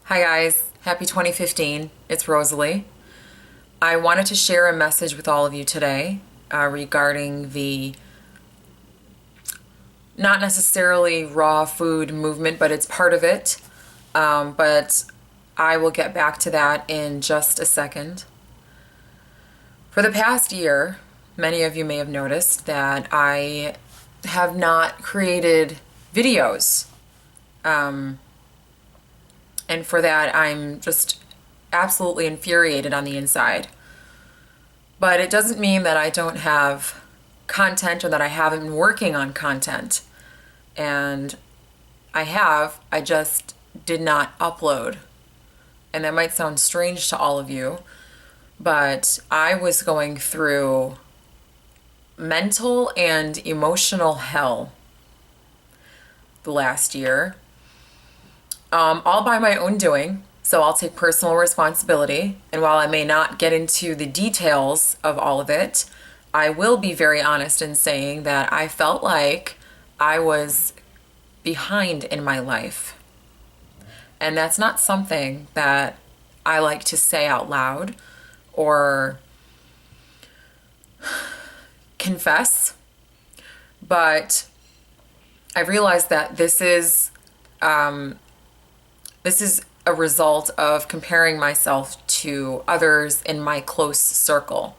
Hi guys, happy 2015. It's Rosalie. I wanted to share a message with all of you today regarding the not necessarily raw food movement, but it's part of it. But I will get back to that in just a second. For the past year, many of you may have noticed that I have not created videos. And for that, I'm just absolutely infuriated on the inside. But it doesn't mean that I don't have content or that I haven't been working on content. And I just did not upload. And that might sound strange to all of you, but I was going through mental and emotional hell the last year, all by my own doing. So I'll take personal responsibility. And while I may not get into the details of all of it, I will be very honest in saying that I felt like I was behind in my life. And that's not something that I like to say out loud or confess, but I realized that this is a result of comparing myself to others in my close circle,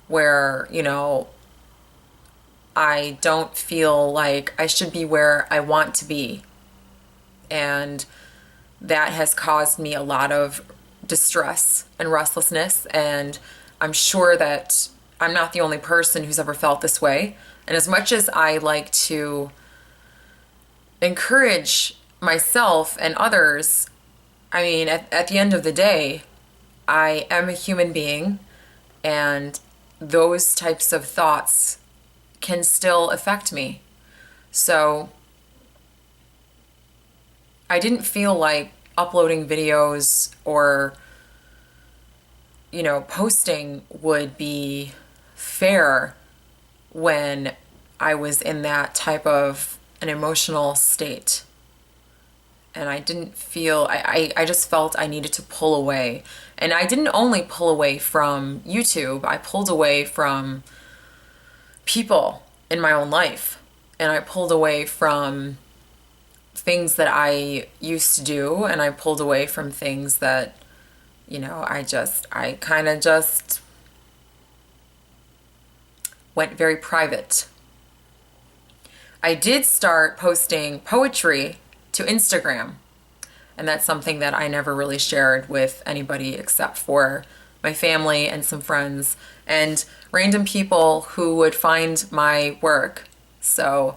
where, I don't feel like I should be where I want to be. And that has caused me a lot of distress and restlessness. And I'm sure that I'm not the only person who's ever felt this way. And as much as I like to encourage myself and others, I mean, at the end of the day, I am a human being, and those types of thoughts can still affect me. So I didn't feel like uploading videos or, posting would be fair when I was in that type of an emotional state. And I didn't feel, I just felt I needed to pull away. And I didn't only pull away from YouTube, I pulled away from people in my own life. And I pulled away from things that I used to do, and I pulled away from things that, I kind of just went very private. I did start posting poetry to Instagram, and that's something that I never really shared with anybody except for my family and some friends and random people who would find my work. So,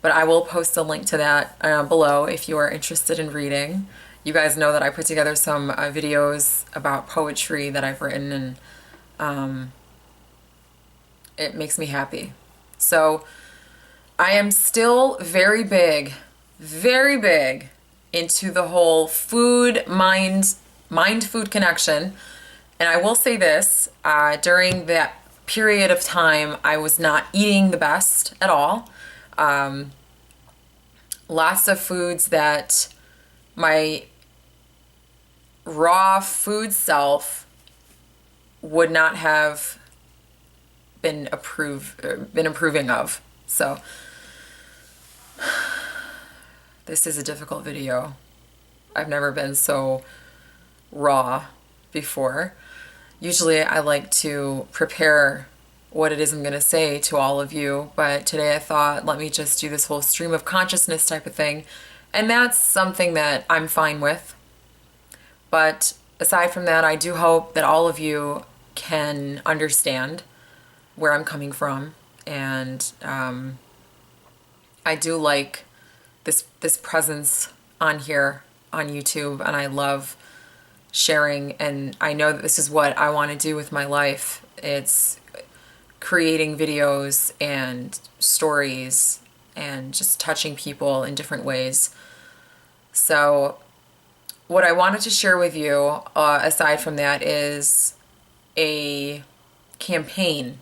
but I will post a link to that below if you are interested in reading. You guys know that I put together some videos about poetry that I've written, and it makes me happy. So I am still very big into the whole food mind food connection. And I will say this, during that period of time, I was not eating the best at all. Lots of foods that my raw food self would not have been approving of. So this is a difficult video. I've never been so raw before. Usually I like to prepare what it is I'm going to say to all of you, but today I thought, let me just do this whole stream of consciousness type of thing, and that's something that I'm fine with. But aside from that, I do hope that all of you can understand where I'm coming from, and I do like this presence on here on YouTube, and I love sharing, and I know that this is what I want to do with my life. It's creating videos and stories and just touching people in different ways. So what I wanted to share with you, aside from that, is a campaign.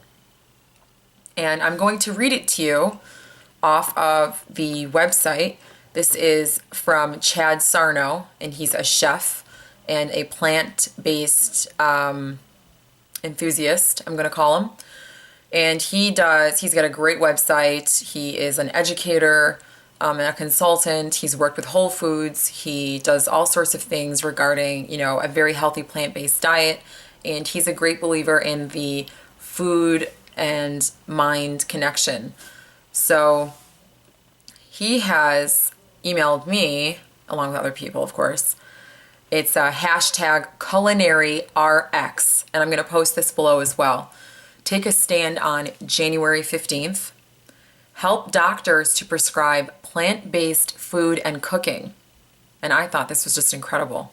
And I'm going to read it to you off of the website This is from Chad Sarno, and he's a chef and a plant-based enthusiast, I'm going to call him. And he's got a great website. He is an educator and a consultant. He's worked with Whole Foods. He does all sorts of things regarding, a very healthy plant-based diet. And he's a great believer in the food and mind connection. So he has emailed me, along with other people, of course. It's a hashtag #CulinaryRx, and I'm going to post this below as well. Take a stand on January 15th. Help doctors to prescribe plant-based food and cooking. And I thought this was just incredible.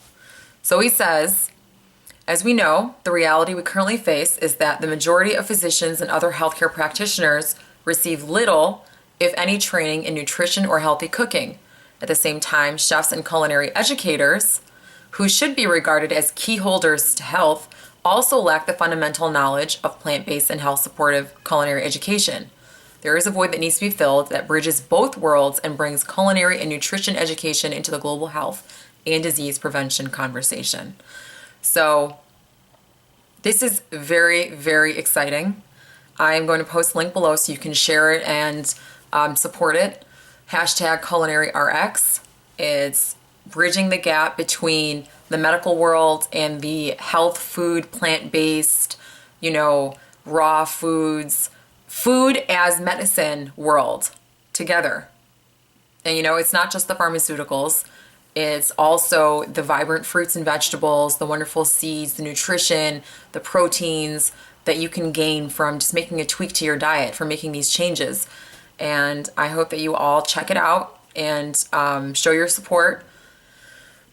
So he says, as we know, the reality we currently face is that the majority of physicians and other healthcare practitioners receive little, if any, training in nutrition or healthy cooking. At the same time, chefs and culinary educators, who should be regarded as key holders to health, also lack the fundamental knowledge of plant-based and health-supportive culinary education. There is a void that needs to be filled that bridges both worlds and brings culinary and nutrition education into the global health and disease prevention conversation. So this is very, very exciting. I'm going to post a link below so you can share it and support it. Hashtag #CulinaryRx. It's bridging the gap between the medical world and the health food, plant-based, raw foods, food as medicine world together. And it's not just the pharmaceuticals. It's also the vibrant fruits and vegetables, the wonderful seeds, the nutrition, the proteins that you can gain from just making a tweak to your diet, from making these changes. And I hope that you all check it out and show your support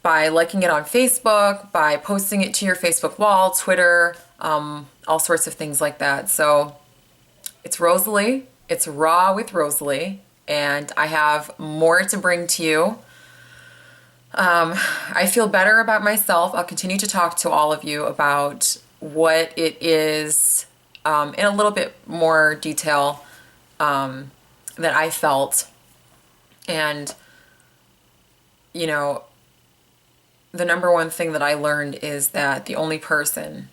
by liking it on Facebook, by posting it to your Facebook wall, Twitter, all sorts of things like that. So it's Rosalie. It's Raw with Rosalie. And I have more to bring to you. I feel better about myself. I'll continue to talk to all of you about what it is in a little bit more detail that I felt. And, the number one thing that I learned is that the only person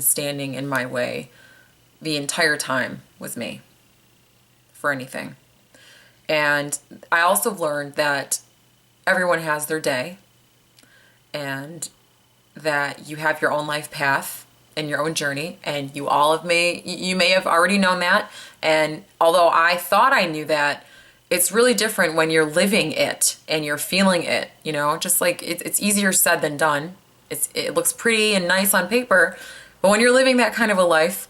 standing in my way the entire time was me for anything. And I also learned that everyone has their day and that you have your own life path and your own journey, and you may have already known that. And although I thought I knew that, it's really different when you're living it and you're feeling it, just like it's easier said than done. It looks pretty and nice on paper, but when you're living that kind of a life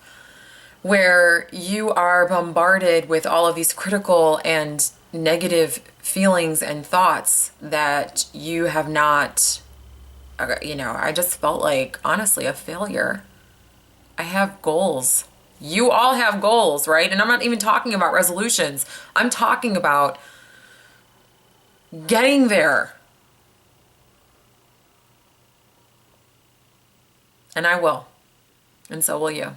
where you are bombarded with all of these critical and negative feelings and thoughts that you have not, I just felt like, honestly, a failure. I have goals. You all have goals, right? And I'm not even talking about resolutions. I'm talking about getting there. And I will. And so will you.